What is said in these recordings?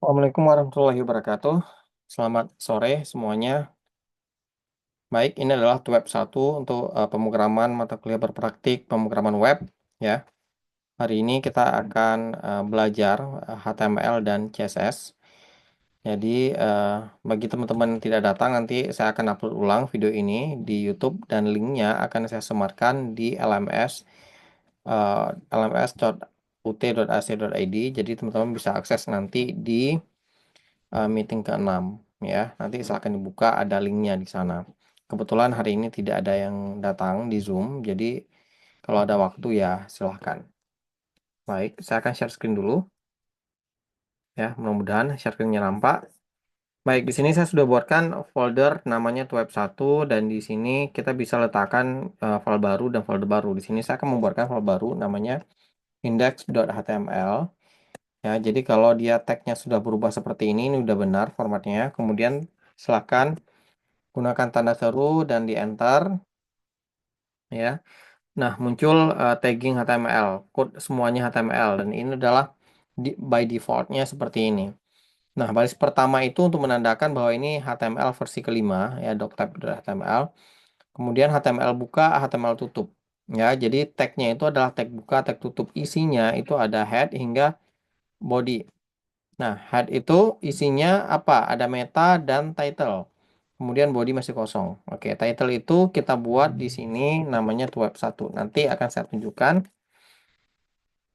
Assalamualaikum warahmatullahi wabarakatuh. Selamat sore semuanya. Baik, ini adalah web 1 untuk pemrograman mata kuliah berpraktik pemrograman web ya. Hari ini kita akan belajar HTML dan CSS. Jadi bagi teman-teman yang tidak datang nanti saya akan upload ulang video ini di YouTube dan linknya akan saya sematkan di LMS lms.ut.ac.id. Jadi teman-teman bisa akses nanti di meeting ke-6 ya. Nanti silahkan dibuka, ada linknya di sana. Kebetulan hari ini tidak ada yang datang di Zoom, jadi kalau ada waktu ya silahkan. Baik, saya akan share screen dulu ya. Mudah-mudahan share screen-nya nampak. Baik, di sini saya sudah buatkan folder namanya web 1 dan di sini kita bisa letakkan file baru dan folder baru. Di sini saya akan membuatkan file baru namanya index.html. Ya, jadi kalau dia tagnya sudah berubah seperti ini udah benar formatnya. Kemudian silahkan gunakan tanda seru dan di enter ya. Nah, muncul tagging HTML, code semuanya HTML dan ini adalah by defaultnya seperti ini. Nah, baris pertama itu untuk menandakan bahwa ini HTML versi kelima ya, doctype.html. Kemudian HTML buka, HTML tutup. Ya, jadi tagnya itu adalah tag buka, tag tutup. Isinya itu ada head hingga body. Nah, head itu isinya apa? Ada meta dan title. Kemudian body masih kosong. Oke, title itu kita buat di sini namanya web 1. Nanti akan saya tunjukkan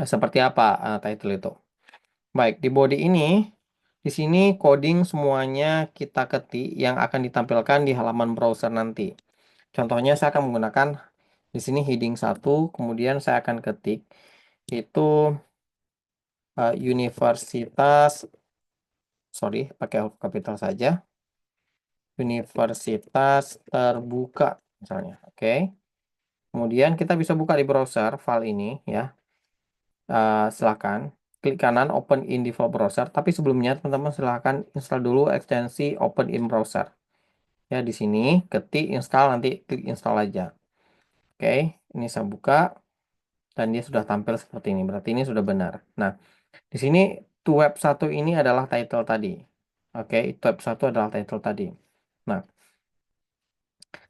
seperti apa title itu. Baik, di body ini, di sini coding semuanya kita ketik yang akan ditampilkan di halaman browser nanti. Contohnya saya akan menggunakan di sini heading 1, kemudian saya akan ketik itu universitas, sorry, pakai huruf kapital saja. Universitas terbuka misalnya. Oke. Kemudian kita bisa buka di browser file ini ya. Silahkan klik kanan open in default browser. Tapi sebelumnya teman-teman silahkan install dulu ekstensi open in browser. Ya di sini ketik install nanti klik install aja. Oke, ini saya buka dan dia sudah tampil seperti ini. Berarti ini sudah benar. Nah, di sini web 1 ini adalah title tadi. Oke, web 1 adalah title tadi. Nah,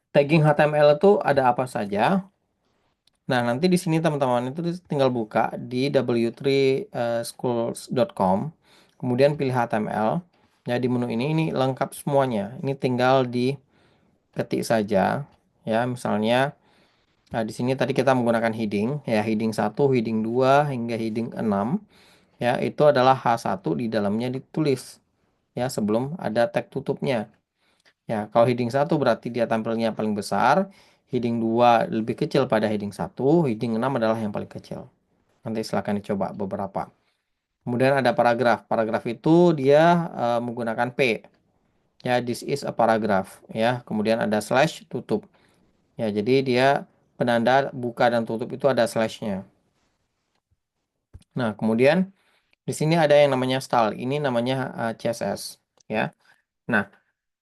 tagging HTML itu ada apa saja? Nah, nanti di sini teman-teman itu tinggal buka di w3schools.com, kemudian pilih HTML. Ya, di menu ini lengkap semuanya. Ini tinggal diketik saja. Ya, misalnya di sini tadi kita menggunakan heading, ya heading 1, heading 2 hingga heading 6. Ya, itu adalah H1 di dalamnya ditulis. Ya, sebelum ada tag tutupnya. Ya, kalau heading 1 berarti dia tampilnya paling besar, heading 2 lebih kecil pada heading 1, heading 6 adalah yang paling kecil. Nanti silahkan dicoba beberapa. Kemudian ada paragraf. Paragraf itu dia menggunakan P. Ya, this is a paragraph. Ya, kemudian ada slash tutup. Ya, jadi dia penanda buka dan tutup itu ada slashnya. Nah, kemudian di sini ada yang namanya style. Ini namanya CSS. Ya. Nah,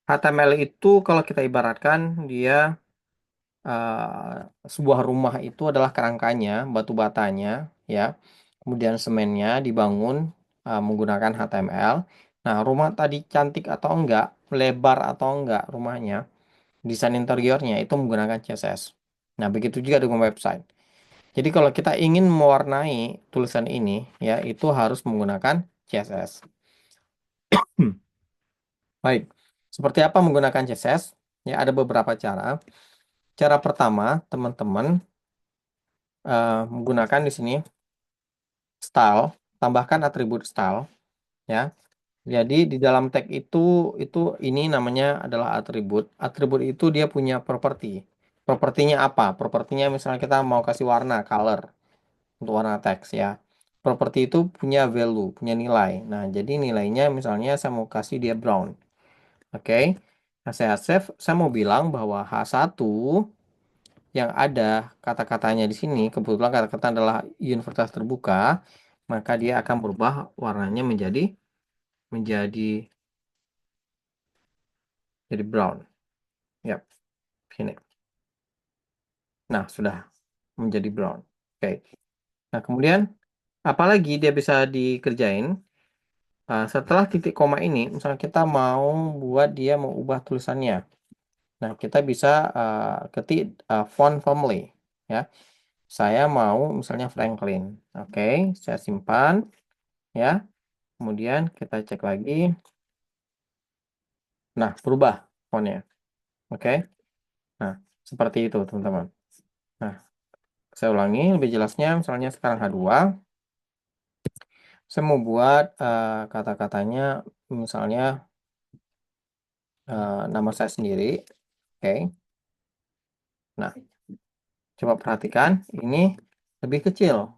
HTML itu kalau kita ibaratkan dia sebuah rumah itu adalah kerangkanya, batu batanya, ya. Kemudian semennya dibangun menggunakan HTML. Nah, rumah tadi cantik atau enggak, lebar atau enggak rumahnya, desain interiornya itu menggunakan CSS. Nah, begitu juga dengan website. Jadi kalau kita ingin mewarnai tulisan ini, ya itu harus menggunakan CSS. Baik, seperti apa menggunakan CSS? Ya, ada beberapa cara. Cara pertama, teman-teman menggunakan di sini style, tambahkan atribut style, ya. Jadi di dalam tag itu ini namanya adalah atribut. Atribut itu dia punya properti. Propertinya apa? Propertinya misalnya kita mau kasih warna, color untuk warna teks ya. Properti itu punya value, punya nilai. Nah, jadi nilainya misalnya saya mau kasih dia brown. Oke. Nah, saya save, saya mau bilang bahwa H1 yang ada kata-katanya di sini, kebetulan kata-kata adalah universitas terbuka, maka dia akan berubah warnanya menjadi jadi brown. Ya, sini. Nah, sudah menjadi brown. Oke. Nah, kemudian apalagi dia bisa dikerjain? Setelah titik koma ini, misalnya kita mau buat dia mau ubah tulisannya. Nah, kita bisa ketik font family, ya. Saya mau misalnya Franklin. Oke, saya simpan, ya. Kemudian kita cek lagi. Nah, berubah fontnya. Oke. Nah, seperti itu, teman-teman. Nah, saya ulangi lebih jelasnya. Misalnya sekarang H2. Saya mau buat kata-katanya, misalnya nama saya sendiri. Oke. Nah, coba perhatikan. Ini lebih kecil.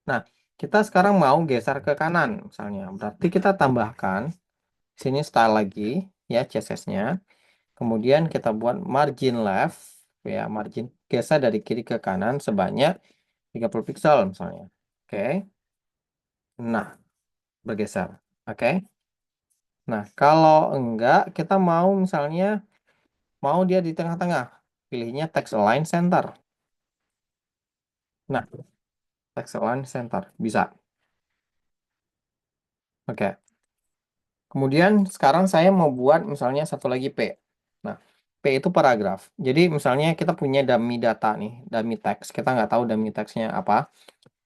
Nah, kita sekarang mau geser ke kanan, misalnya. Berarti kita tambahkan sini style lagi, ya, CSS-nya. Kemudian kita buat margin left, ya, margin geser dari kiri ke kanan sebanyak 30 pixel, misalnya. Oke. Nah, bergeser. Oke. Nah, kalau enggak, kita mau misalnya, mau dia di tengah-tengah. Pilihnya text align center. Nah, text align center. Bisa. Oke. Kemudian sekarang saya mau buat misalnya satu lagi P. Nah, P itu paragraf. Jadi misalnya kita punya dummy data nih, dummy text. Kita nggak tahu dummy textnya apa.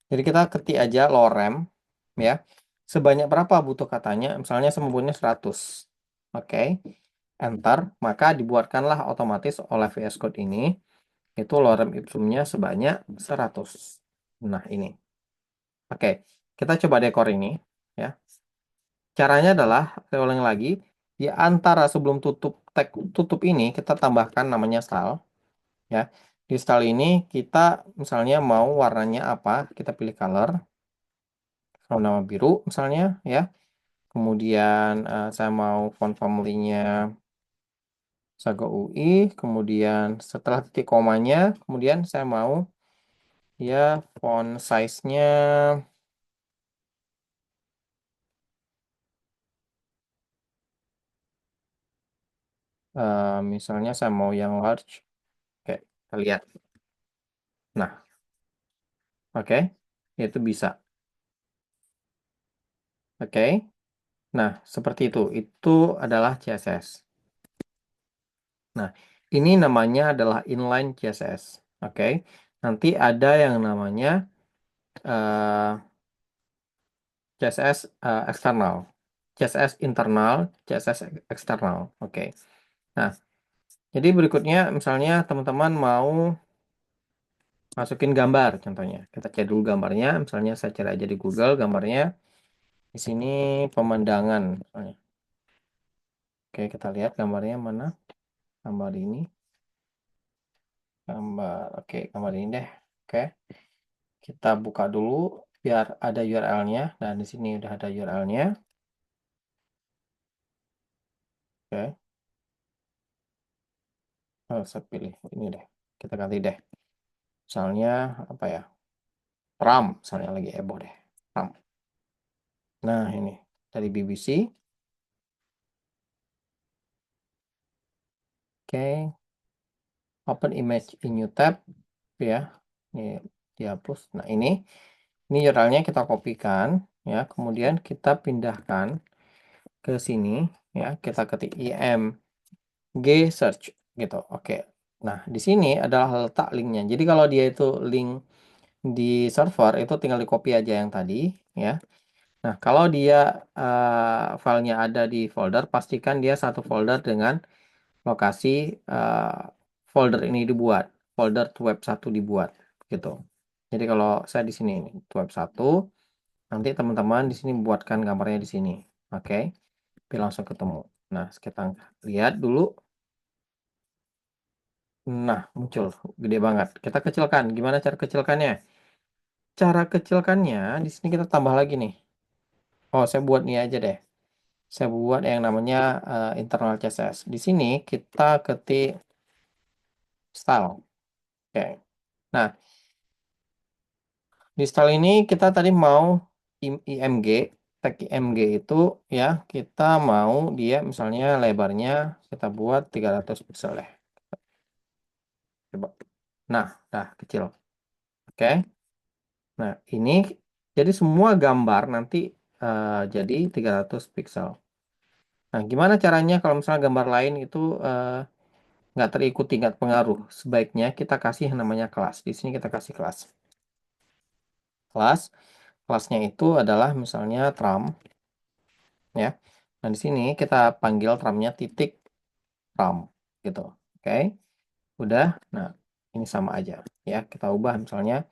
Jadi kita ketik aja lorem, ya. Sebanyak berapa butuh katanya? Misalnya sembuhnya 100. Oke. Enter. Maka dibuatkanlah otomatis oleh VS Code ini. Itu lorem ipsumnya sebanyak 100. Nah, ini. Oke. Kita coba dekor ini, ya. Caranya adalah, saya ulangi lagi, di antara sebelum tutup tag tutup ini kita tambahkan namanya style, ya. Di style ini kita misalnya mau warnanya apa, kita pilih color, nama biru misalnya, ya. Kemudian saya mau font family-nya Saga UI, kemudian setelah titik komanya, kemudian saya mau ya font size-nya misalnya saya mau yang large. Oke, kita lihat. Nah, oke, itu bisa. Oke. Nah, seperti itu. Itu adalah CSS. Nah, ini namanya adalah inline CSS. Oke. Nanti ada yang namanya eh, CSS eksternal. CSS internal, CSS eksternal. Oke. Nah, jadi berikutnya misalnya teman-teman mau masukin gambar contohnya. Kita cek dulu gambarnya. Misalnya saya cari aja di Google gambarnya. Di sini pemandangan. Misalnya. Oke, kita lihat gambarnya mana. Gambar ini. Gambar, oke, gambar ini deh. Oke, kita buka dulu biar ada URL-nya. Dan di sini udah ada URL-nya. Oke, saya pilih ini deh. Kita ganti deh. Misalnya apa ya? RAM, misalnya lagi heboh deh. RAM. Nah, ini dari BBC. Oke, open image in new tab, ya. Ini dihapus. Nah, ini URL-nya kita kopikan, ya. Kemudian kita pindahkan ke sini, ya. Kita ketik img search gitu. Oke. Nah, di sini adalah letak linknya. Jadi kalau dia itu link di server itu tinggal di copy aja yang tadi, ya. Nah, kalau dia filenya ada di folder, pastikan dia satu folder dengan lokasi folder ini dibuat, folder web 1 dibuat, gitu. Jadi kalau saya di sini web 1, nanti teman-teman di sini buatkan gambarnya di sini, oke? Biar langsung ketemu. Nah, kita lihat dulu. Nah, muncul gede banget. Kita kecilkan. Gimana cara kecilkannya? Cara kecilkannya di sini kita tambah lagi nih. Oh, saya buat ini aja deh. Saya buat yang namanya internal CSS. Di sini kita ketik style. Oke. Nah, di style ini kita tadi mau IMG, tag IMG itu ya kita mau dia misalnya lebarnya kita buat 300 pixel deh. Coba. Nah, dah kecil. Oke. Nah, ini jadi semua gambar nanti jadi 300 pixel. Nah, gimana caranya kalau misalnya gambar lain itu nggak terikuti, nggak pengaruh? Sebaiknya kita kasih yang namanya kelas. Di sini kita kasih kelas. Kelas, kelasnya itu adalah misalnya tram, ya. Dan di sini kita panggil tramnya titik tram, gitu. Oke, udah. Nah, ini sama aja, ya. Kita ubah misalnya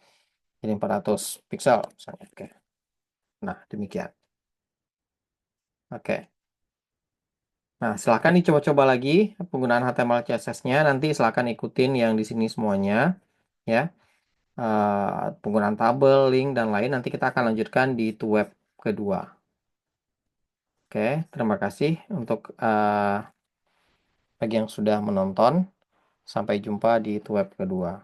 jadi 400 pixel, misalnya. Oke. Nah, demikian. Oke. Nah, silahkan dicoba-coba lagi penggunaan HTML CSS-nya. Nanti silahkan ikutin yang di sini semuanya, ya. Penggunaan tabel, link, dan lain. Nanti kita akan lanjutkan di web kedua. Oke, terima kasih untuk bagi yang sudah menonton. Sampai jumpa di web kedua.